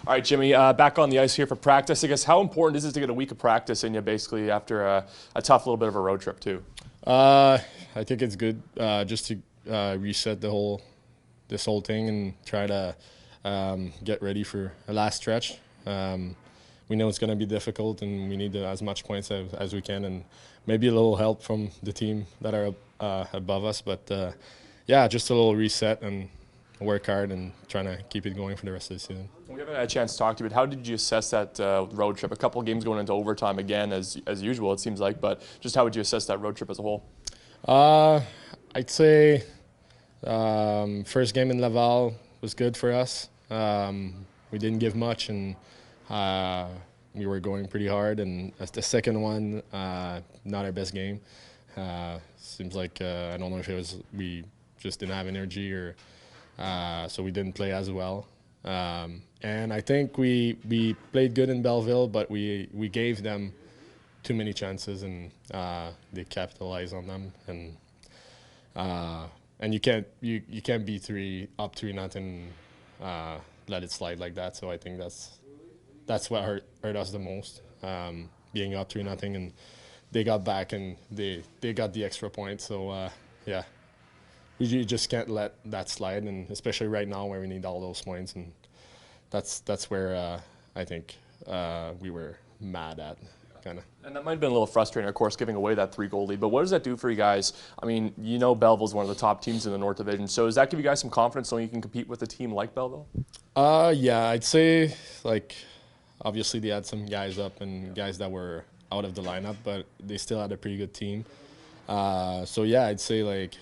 All right, Jimmy, back on the ice here for practice. I guess how important is it to get a week of practice in you basically after a tough little bit of a road trip too? I think it's good just to reset this whole thing and try to get ready for a last stretch. We know it's going to be difficult and we need as much points as we can, and maybe a little help from the team that are above us. But yeah, just a little reset and work hard and trying to keep it going for the rest of the season. We haven't had a chance to talk to you, but how did you assess that road trip? A couple of games going into overtime again, as usual, it seems like. But just how would you assess that road trip as a whole? I'd say first game in Laval was good for us. We didn't give much, and we were going pretty hard. And the second one, not our best game. Seems like I don't know if it was we just didn't have energy or so we didn't play as well. And I think we played good in Belleville, but we gave them too many chances, and they capitalized on them. And you can't be 3-0, let it slide like that. So I think that's what hurt us the most, being up 3-0, and they got back and they got the extra point. So yeah, you just can't let that slide, and especially right now where we need all those points, and that's where I think we were mad at. Kinda. And that might have been a little frustrating, of course, giving away that 3-goal lead. But what does that do for you guys? I mean, you know Belleville's one of the top teams in the North Division. So does that give you guys some confidence so you can compete with a team like Belleville? Yeah, I'd say, like, obviously they had some guys up and guys that were out of the lineup, but they still had a pretty good team. So yeah, I'd say, like,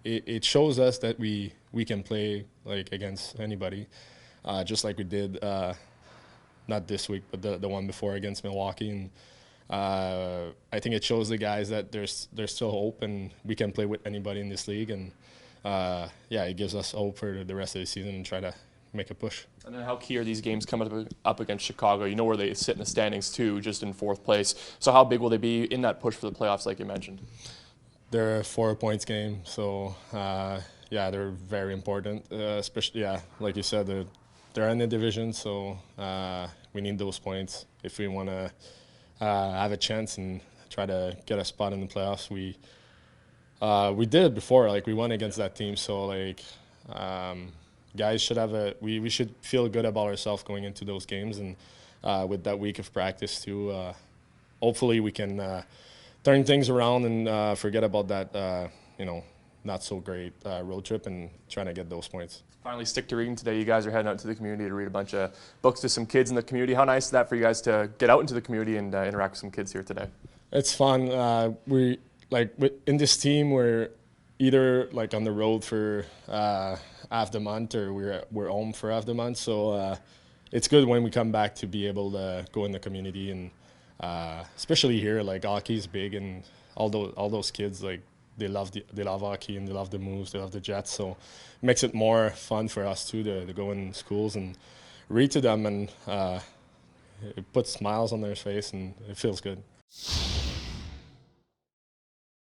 it shows us that we can play, like, against anybody, just like we did, not this week, but the one before against Milwaukee. And I think it shows the guys that there's still hope and we can play with anybody in this league. And yeah, it gives us hope for the rest of the season and try to make a push. And then how key are these games coming up against Chicago? You know where they sit in the standings too, just in fourth place. So how big will they be in that push for the playoffs, like you mentioned? They're a 4-point game, so yeah, they're very important. Especially, yeah, like you said, they're in the division, so we need those points if we want to have a chance and try to get a spot in the playoffs. We did before, like we won against that team, so like guys should have we should feel good about ourselves going into those games, and with that week of practice too, hopefully we can turn things around and forget about that not so great road trip and trying to get those points. Finally, stick to reading today. You guys are heading out to the community to read a bunch of books to some kids in the community. How nice is that for you guys to get out into the community and interact with some kids here today? It's fun. In this team, we're either like on the road for half the month or we're home for half the month. So it's good when we come back to be able to go in the community, and especially here, like hockey is big, and all those kids, like they love hockey and they love the moves, they love the Jets. So it makes it more fun for us too to go in schools and read to them, and it puts smiles on their face and it feels good.